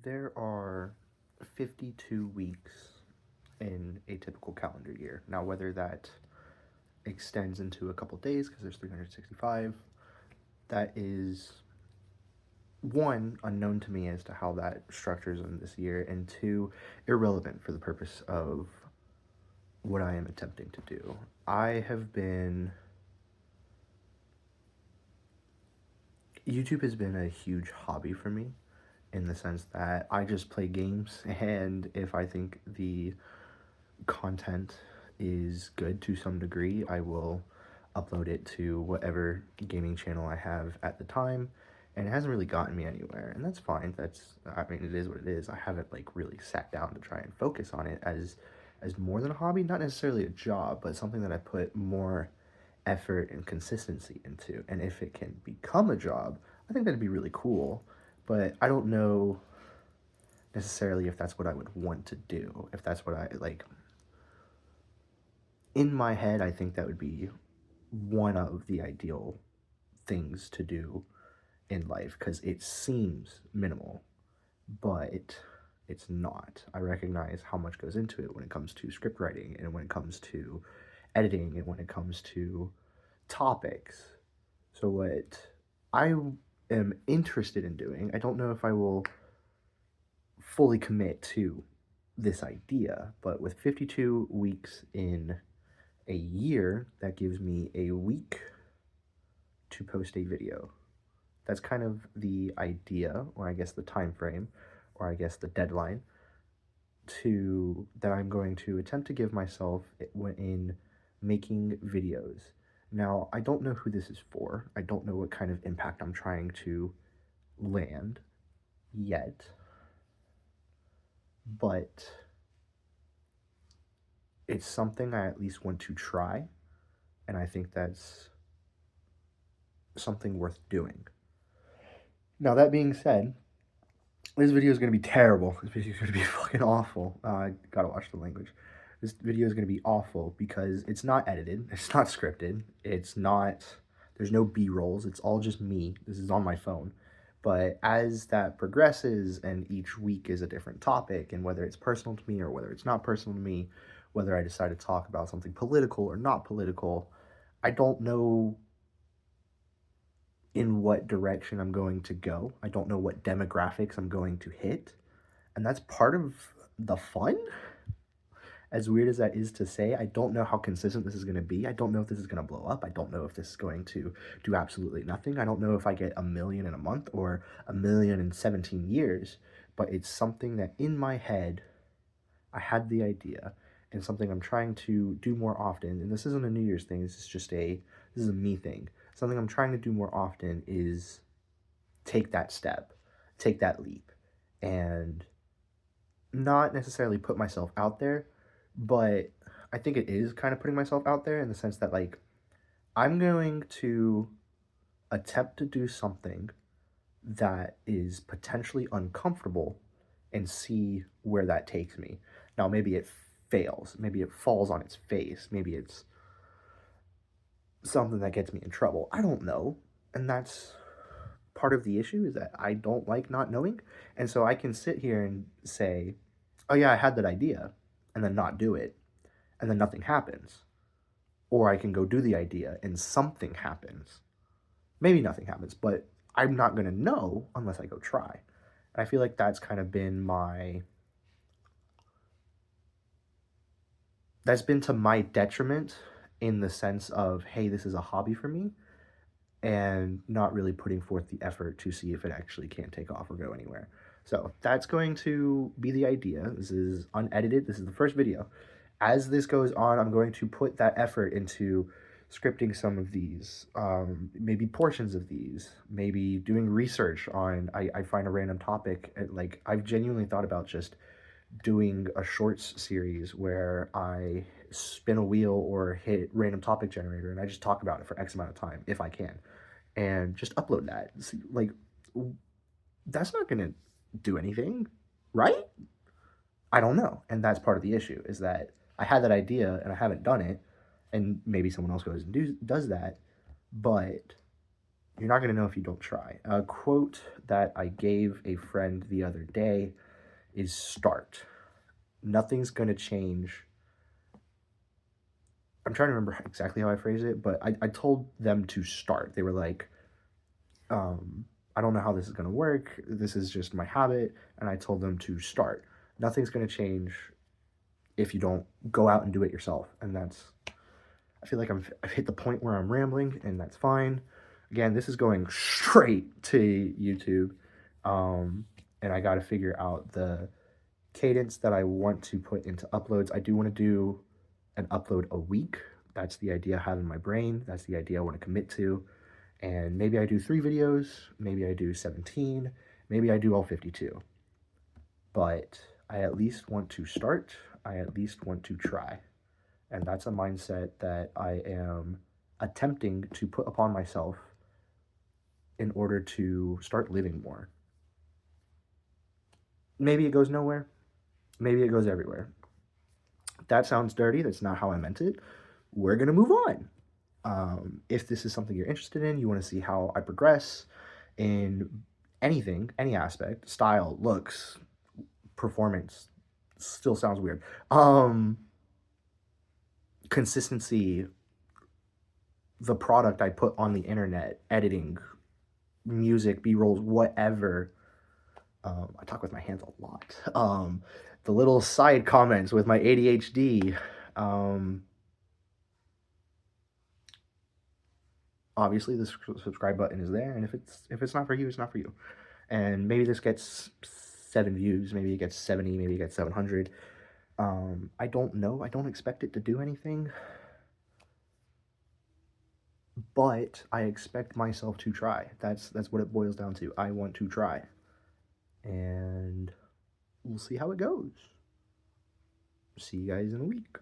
There are 52 weeks in a typical calendar year. Now, whether that extends into a couple days because there's 365, that is one, unknown to me as to how that structures in this year, and two, irrelevant for the purpose of what I am attempting to do. I have been. YouTube has been a huge hobby for me in the sense that I just play games, and if I think the content is good to some degree, I will upload it to whatever gaming channel I have at the time. And it hasn't really gotten me anywhere, and that's fine. I mean, it is what it is. I haven't like really sat down to try and focus on it as more than a hobby, not necessarily a job, but something that I put more effort and consistency into. And if it can become a job, I think that'd be really cool. But I don't know necessarily if that's what I would want to do. If that's what I like. In my head, I think that would be one of the ideal things to do in life because it seems minimal, but it's not. I recognize how much goes into it when it comes to script writing and when it comes to editing and when it comes to topics. So, what I am interested in doing, I don't know if I will fully commit to this idea, but with 52 weeks in a year, that gives me a week to post a video. That's kind of the idea, or I guess the time frame, or I guess the deadline to that I'm going to attempt to give myself in making videos. Now, I don't know who this is for. I don't know what kind of impact I'm trying to land yet, but it's something I at least want to try, and I think that's something worth doing. Now, that being said, this video is going to be terrible. This video is going to be fucking awful. I gotta watch the language. This video is going to be awful because it's not edited, it's not scripted, there's no B-rolls, it's all just me. This is on my phone. But as that progresses and each week is a different topic, and whether it's personal to me or whether it's not personal to me, whether I decide to talk about something political or not political, I don't know in what direction I'm going to go. I don't know what demographics I'm going to hit. And that's part of the fun. As weird as that is to say, I don't know how consistent this is going to be. I don't know if this is going to blow up. I don't know if this is going to do absolutely nothing. I don't know if I get 1 million in a month or 1 million in 17 years. But it's something that in my head, I had the idea and something I'm trying to do more often. And this isn't a New Year's thing. This is a me thing. Something I'm trying to do more often is take that step, take that leap, and not necessarily put myself out there, but I think it is kind of putting myself out there in the sense that, like, I'm going to attempt to do something that is potentially uncomfortable and see where that takes me. Now, maybe it fails, maybe it falls on its face, maybe it's something that gets me in trouble. I don't know. And that's part of the issue is that I don't like not knowing. And so I can sit here and say, oh, yeah, I had that idea, and then not do it, and then nothing happens. Or I can go do the idea and something happens. Maybe nothing happens, but I'm not going to know unless I go try. And I feel like that's kind of been that's been to my detriment in the sense of, hey, this is a hobby for me, and not really putting forth the effort to see if it actually can take off or go anywhere. So that's going to be the idea. This is unedited. This is the first video. As this goes on, I'm going to put that effort into scripting some of these, maybe portions of these, maybe doing research on, I find a random topic. Like, I've genuinely thought about just doing a shorts series where I spin a wheel or hit random topic generator and I just talk about it for X amount of time if I can, and just upload that. See, like, that's not gonna do anything, right? I don't know, and that's part of the issue is that I had that idea and I haven't done it, and maybe someone else goes and does that, but You're not going to know if you don't try. A quote that I gave a friend the other day is start. Nothing's going to change. I'm trying to remember exactly how I phrased it, but I told them to start. They were like, I don't know how this is going to work. This is just my habit. And I told them to start. Nothing's going to change if you don't go out and do it yourself. And that's, I feel like I've hit the point where I'm rambling, and that's fine. Again, this is going straight to YouTube. And I got to figure out the cadence that I want to put into uploads. I do want to do an upload a week. That's the idea I have in my brain. That's the idea I want to commit to. And maybe I do 3 videos, maybe I do 17, maybe I do all 52. But I at least want to start. I at least want to try. And that's a mindset that I am attempting to put upon myself in order to start living more. Maybe it goes nowhere. Maybe it goes everywhere. That sounds dirty. That's not how I meant it. We're going to move on. If this is something you're interested in, you want to see how I progress in anything, any aspect, style, looks, performance, still sounds weird. Consistency, the product I put on the internet, editing, music, B-rolls, whatever. I talk with my hands a lot. The little side comments with my ADHD. Obviously, the subscribe button is there, and if it's not for you, it's not for you. And maybe this gets 7 views, maybe it gets 70, maybe it gets 700. I don't know. I don't expect it to do anything, but I expect myself to try. That's what it boils down to. I want to try, and we'll see how it goes. See you guys in a week.